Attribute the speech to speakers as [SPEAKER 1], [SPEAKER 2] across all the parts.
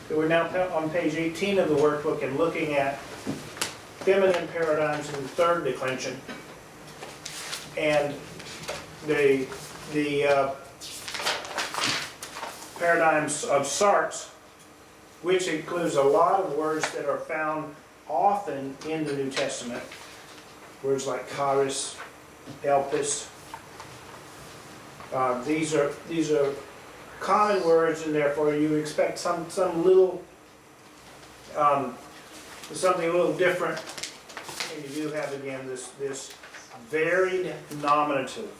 [SPEAKER 1] We're now on page 18 of the workbook and looking at feminine paradigms in the third declension. And the paradigms of Sartre's, which includes a lot of words that are found often in the New Testament. Words like charis, elpis. These are common words, and therefore you expect some little something a little different. And you do have again this varied nominative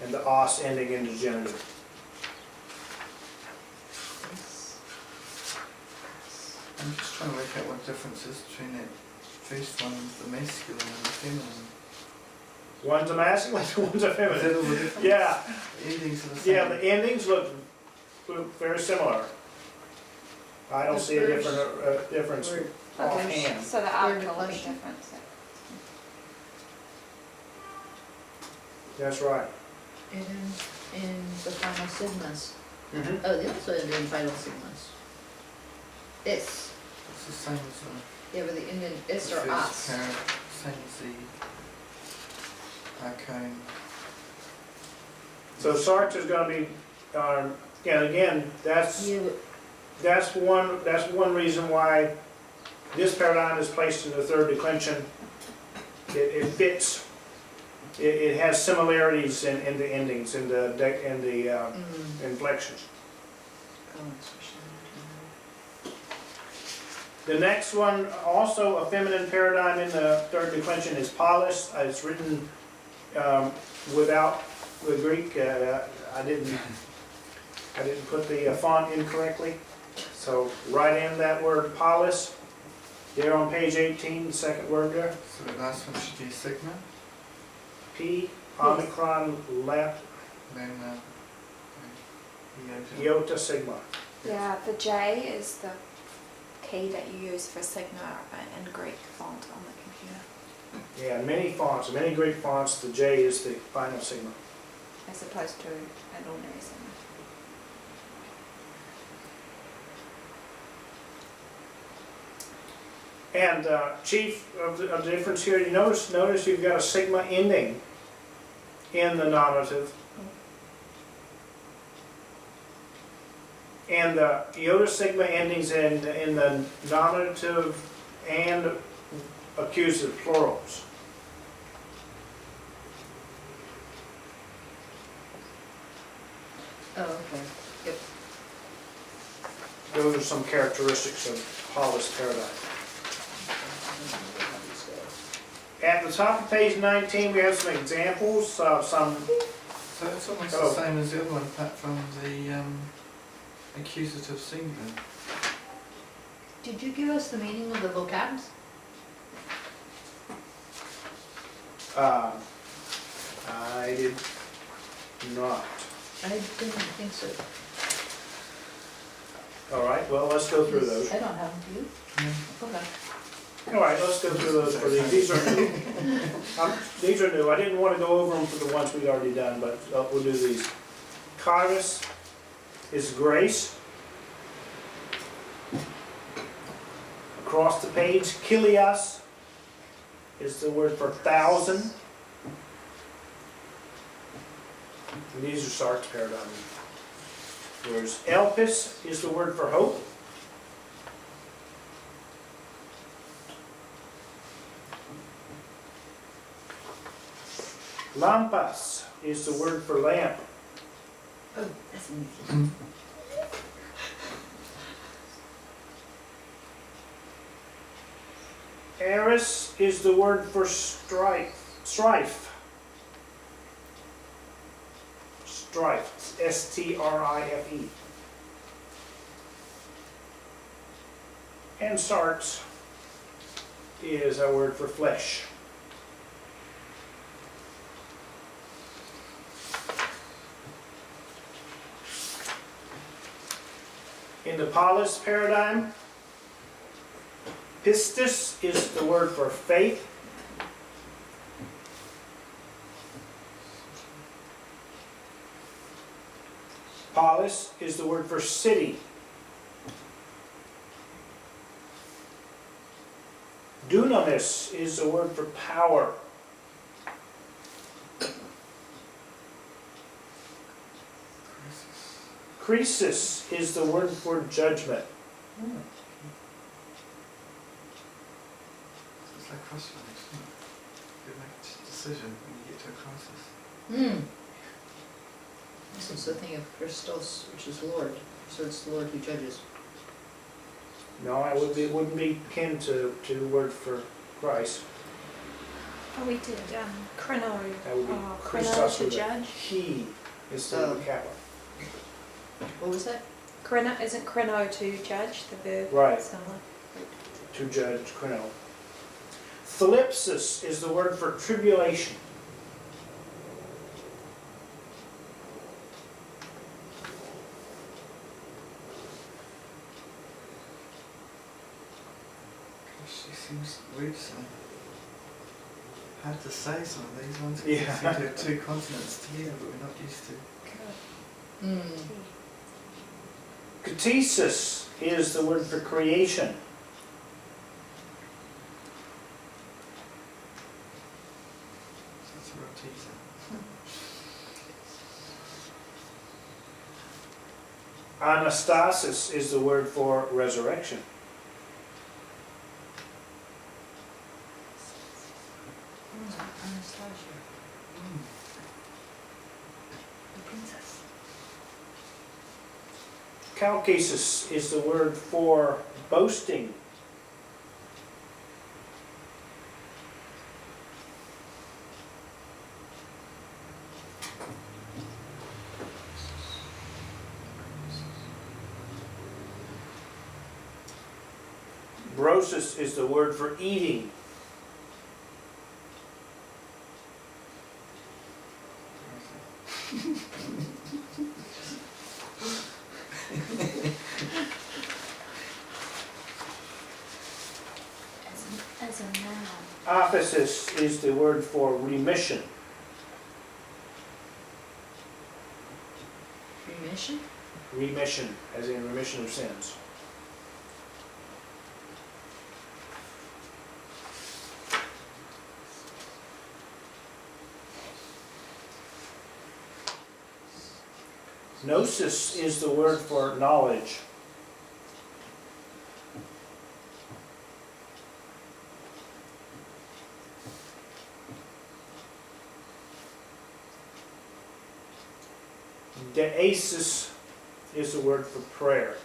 [SPEAKER 1] and the os ending in the genitive.
[SPEAKER 2] I'm just trying to work out what difference is between that first one, the masculine and the feminine.
[SPEAKER 1] One's a masculine, one's a
[SPEAKER 2] Is that all
[SPEAKER 1] feminine.
[SPEAKER 2] the difference?
[SPEAKER 1] Yeah,
[SPEAKER 2] The endings are the same.
[SPEAKER 1] yeah. The endings look very similar. I don't
[SPEAKER 3] The
[SPEAKER 1] see a
[SPEAKER 3] first
[SPEAKER 1] difference
[SPEAKER 3] word.
[SPEAKER 1] offhand.
[SPEAKER 4] So the
[SPEAKER 3] Third
[SPEAKER 4] article will be
[SPEAKER 3] declension.
[SPEAKER 4] different. So.
[SPEAKER 1] That's right.
[SPEAKER 3] And in the final sigmas.
[SPEAKER 1] Mhm.
[SPEAKER 3] Oh, they also end in final sigmas. It's,
[SPEAKER 2] It's the same as the
[SPEAKER 3] yeah, but the Indian, it's
[SPEAKER 2] the
[SPEAKER 3] or
[SPEAKER 2] first
[SPEAKER 3] us.
[SPEAKER 2] parent, same as the arcane.
[SPEAKER 1] So Sartre is going to be, and again, that's
[SPEAKER 3] Yeah,
[SPEAKER 1] one reason why this paradigm is placed in the third declension. It fits. It has similarities in the endings, in the inflections. The next one, also a feminine paradigm in the third declension, is polis. It's written without the Greek. I didn't put the font incorrectly. So write in that word polis. There on page 18, the second word there.
[SPEAKER 2] So the last one should be sigma,
[SPEAKER 1] P, omicron, left,
[SPEAKER 2] then
[SPEAKER 1] iota, sigma.
[SPEAKER 4] Yeah, the J is the key that you use for sigma in Greek font on the computer,
[SPEAKER 1] Yeah, in many fonts, many Greek fonts, the J is the final sigma.
[SPEAKER 4] as opposed to an ordinary sigma.
[SPEAKER 1] And chief of the difference here, you notice you've got a sigma ending in the nominative. And the iota sigma endings in the nominative and accusative plurals.
[SPEAKER 3] Oh, okay, yep.
[SPEAKER 1] Those are some characteristics of polis paradigm. At the top of page 19, we have some examples of some.
[SPEAKER 2] So it's almost
[SPEAKER 1] Oh.
[SPEAKER 2] the same as the other one, apart from the accusative singular.
[SPEAKER 3] Did you give us the meaning of the vocabs?
[SPEAKER 1] I did not.
[SPEAKER 3] I didn't think so.
[SPEAKER 1] All right, well, let's go through those.
[SPEAKER 3] I don't have them, do you? Okay.
[SPEAKER 1] All right, let's go through those for these. These are new. These are new. I didn't want to go over them for the ones we'd already done, but we'll do these. Charis is grace. Across the page, Kilias is the word for thousand. And these are Sartre's paradigm words. Elpis is the word for hope. Lampas is the word for lamp.
[SPEAKER 3] Oh, that's an easy.
[SPEAKER 1] Eris is the word for strife. Strife, S-T-R-I-F-E. And Sartre's is a word for flesh. In the polis paradigm, pistis is the word for faith. Polis is the word for city. Dunamis is the word for power. Krisis is the word for judgment.
[SPEAKER 2] Hmm. It's like crossroads, isn't it? You make a decision when you get to a crisis.
[SPEAKER 3] This is the thing of Christos, which is Lord, so it's the Lord who judges.
[SPEAKER 1] No, it wouldn't be akin to the word for Christ.
[SPEAKER 4] Oh, we did, kreno,
[SPEAKER 1] That would be
[SPEAKER 4] kreno
[SPEAKER 1] Christos
[SPEAKER 4] to
[SPEAKER 1] with a
[SPEAKER 4] judge.
[SPEAKER 1] he instead of a capital.
[SPEAKER 3] What was that?
[SPEAKER 4] Kreno, isn't kreno to judge, the verb?
[SPEAKER 1] Right.
[SPEAKER 4] Similar.
[SPEAKER 1] To judge, kreno. Thlipsis is the word for tribulation.
[SPEAKER 2] Gosh, it seems weird, so hard to say some of these ones. 'Cause
[SPEAKER 1] Yeah.
[SPEAKER 2] you seem to have two consonants together, but we're not used to.
[SPEAKER 1] Ktesis is the word for creation.
[SPEAKER 2] That's a real teaser.
[SPEAKER 1] Anastasis is the word for resurrection.
[SPEAKER 3] Anastasia, the princess.
[SPEAKER 1] Caucasus is the word for boasting. Brosis is the word for eating.
[SPEAKER 4] As a noun.
[SPEAKER 1] Aphesis is the word for remission.
[SPEAKER 3] Remission?
[SPEAKER 1] Remission, as in remission of sins. Gnosis is the word for knowledge. Deasis is the word for prayer.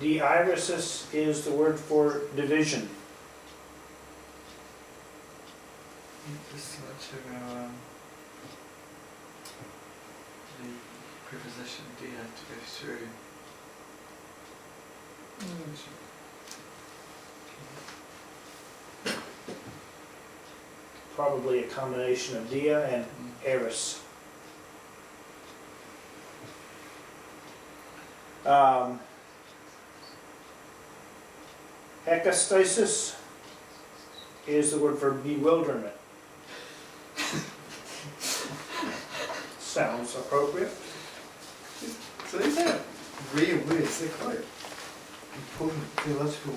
[SPEAKER 1] Deiresis is the word for division.
[SPEAKER 2] Just to the preposition dia to go through.
[SPEAKER 1] Probably a combination of dia and eris. Hecastasis is the word for bewilderment. Sounds appropriate.
[SPEAKER 2] So these are real words, they're quite important theological